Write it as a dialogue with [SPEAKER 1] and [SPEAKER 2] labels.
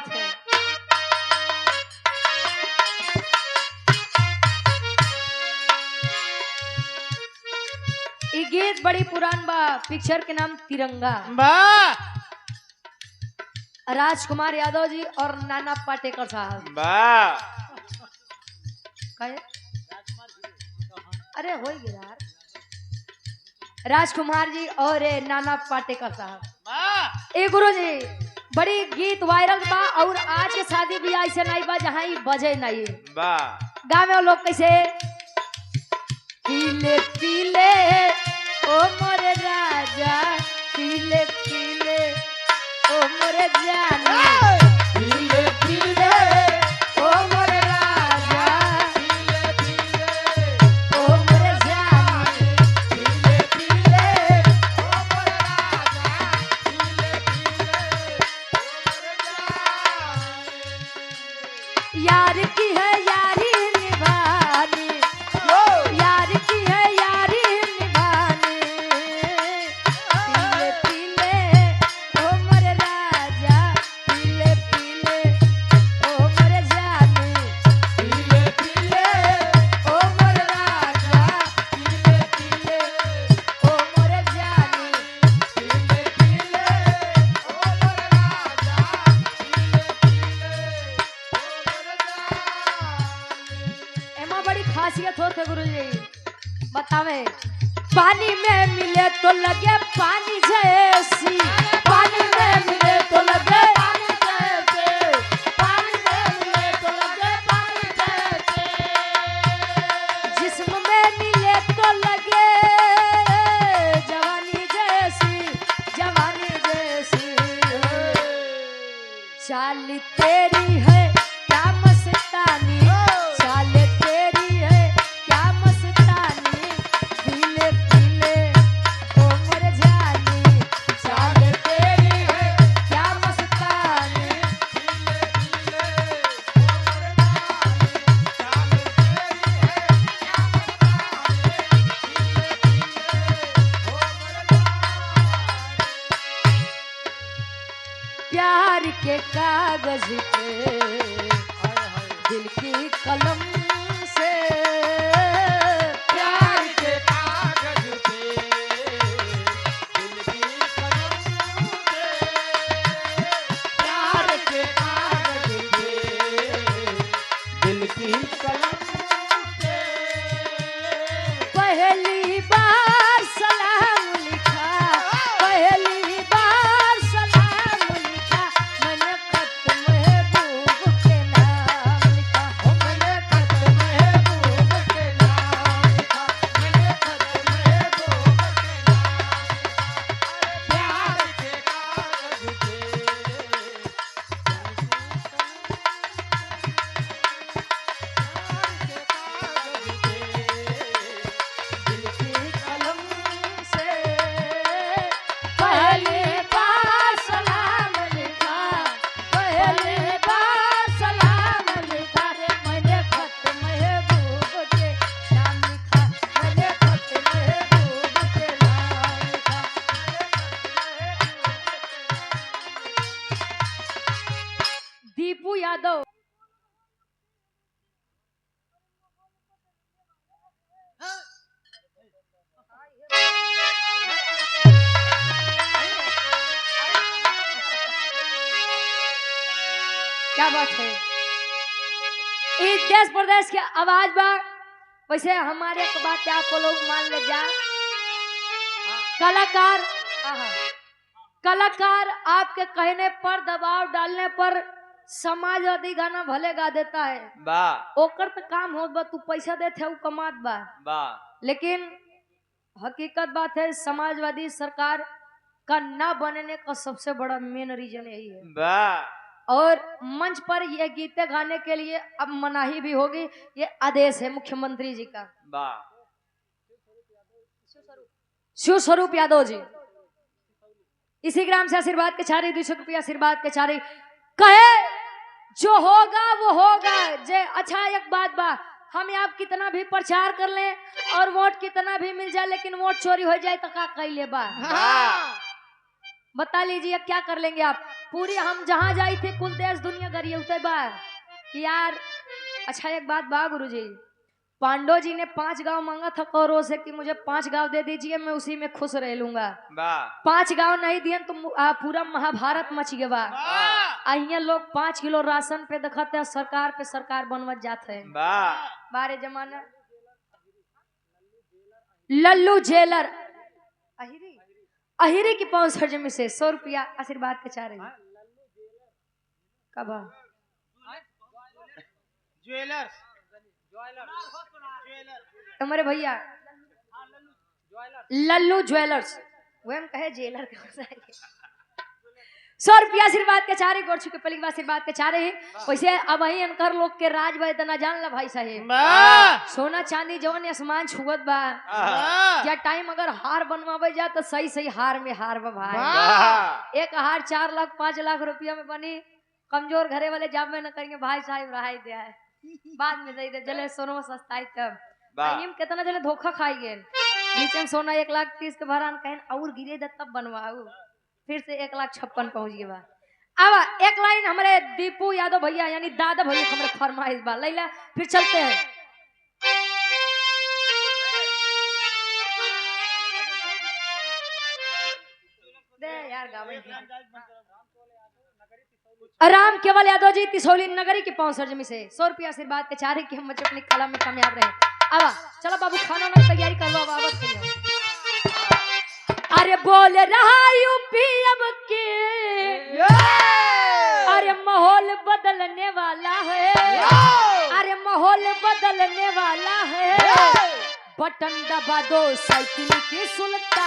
[SPEAKER 1] बात है। ये गीत बड़ी पुरान बा, पिक्चर के नाम तिरंगा। राजकुमार यादव जी और नाना पाटेकर साहब। कहे? अरे हो यार, राजकुमार जी और नाना पाटेकर साहब। ए गुरु जी, बड़ी गीत वायरल बा और आज के शादी भी ऐसे नहीं बा जहाँ ही बजे नहीं गाँव में लोग कैसे पीले पीले ओ मोरे राजा, पीले पीले ओ मोरे जानी, पीले पीले ओ मोरे राजा, पीले पीले ओ मोरे जानी, पीले पीले ओ मोरे राजा, पीले पीले। यार की है यारी निभानी, यार की है यारी निभानी, पीले पीले ओ मोरे राजा, पीले पीले ओ मोरे जानी, पीले पीले ओ मोरे राजा, पीले पीले ओ मोरे जानी, पीले पीले ओ मोरे राजा, एमा बड़ी खासियत होते गुरुजी, बतावे। पानी में मिले तो लगे पानी जैसी, पानी में मिले तो लगे पानी जैसे, पानी में मिले तो लगे पानी जैसे, जिस्म में मिले तो लगे जवानी जैसी, जवानी जैसी। चाल तेरी है क्या मस्तानी, चाल तेरी है क्या मस्तानी, पीले पीले ओ मोरे जानी, चाल तेरी है क्या मस्तानी, पीले पीले ओ मोरे जानी, चाल तेरी है क्या मस्तानी, प्यार के कागज पे दिल की कलम से, प्यार के कागज पे दिल की कलम से, प्यार के कागज पे दिल की कलम से, पहली बार सलाम लिखा, पहली बार सलाम लिखा, मैंने खत महबूब के नाम लिखा, मैंने खत महबूब के नाम लिखा, मैंने खत महबूब के नाम, प्यार के कागज दिल की कलम से, पहली बार सलाम लिखा, पहली बार सलाम लिखा, मैंने खत महबूब के नाम लिखा, मैंने खत महबूब के नाम लिखा। दीपू यादव। क्या बात है, इस देश प्रदेश के आवाज बा। वैसे हमारे एक बात आपको लोग मान ले जा, कलाकार कलाकार आपके कहने पर, दबाव डालने पर समाजवादी गाना भले गा देता है, ओकर तो काम होत बा, तू पैसा देते है कमात बा, लेकिन हकीकत बात है समाजवादी सरकार का ना बनने का सबसे बड़ा मेन रीजन यही है। और मंच पर ये गीतें गाने के लिए अब मनाही भी होगी, ये आदेश है मुख्यमंत्री जी का। शिव स्वरूप यादव जी इसी ग्राम से आशीर्वाद के चारी 200 रुपया आशीर्वाद के चारी कहे, जो होगा वो होगा। जे अच्छा एक बात बा, हम आप कितना भी प्रचार कर ले और वोट कितना भी मिल जाए, लेकिन वोट चोरी हो जाए तो क्या कैले बा, बता लीजिए क्या कर लेंगे आप। पूरी हम जहाँ जाई थे कुल देश दुनिया करिए उतरे बार कि यार अच्छा एक बात बा गुरुजी, पांडव जी ने 5 गांव मांगा था कौरवों से कि मुझे 5 गांव दे दीजिए, मैं उसी में खुश रह लूंगा। 5 गांव नहीं दिए तो पूरा महाभारत मच गया बा। अहिया लोग 5 किलो राशन पे दिखाते हैं, सरकार पे सरकार बनवत जाते हैं। बारे जमाना लल्लू जेलर अहिरी की स्पॉन्सर में से 100 रुपया आशीर्वाद के चाह रही कब ज्वेलर्स तुम्हारे भैया लल्लू ज्वेलर्स वो हम कहे जेलर 100 रुपया आशीर्वाद के चारे गोर छुके पहली बार आशीर्वाद के चारे है। वैसे अब वही अनकर लोग के राज बा इतना जान ला भाई साहेब, सोना चांदी जवन आसमान छुअत बा या टाइम अगर हार बनवावे जा तो सही सही हार में हार बा भाई। एक हार 4 लाख 5 लाख रुपया में बनी, कमजोर घरे वाले जाब में न करेंगे भाई साहब रहाई दिया है बाद में दे दे जले सोनो सस्ता तब टाइम कितना जले धोखा खाई गए नीचे में सोना 1,30,000 के भरान कहन और गिरे द तब बनवाऊ फिर से 1,56,000 पहुंच गया। अब एक लाइन हमारे दीपू यादव भैया यानी दादा भैया हमारे फरमाइश बा लैला फिर चलते हैं। दे यार गावे राम केवल यादव जी तिसौली नगरी के स्पॉन्सर जमी से 100 रुपया आशीर्वाद के चारे की हम अपनी कला में कामयाब रहे। अब चलो बाबू खाना ना तैयारी कर लो, अब आवत करियो। अरे बोल रहा यूपी अब के अरे माहौल बदलने वाला है, अरे माहौल बदलने वाला है, बटन दबा दो साइकिल की सुल्तान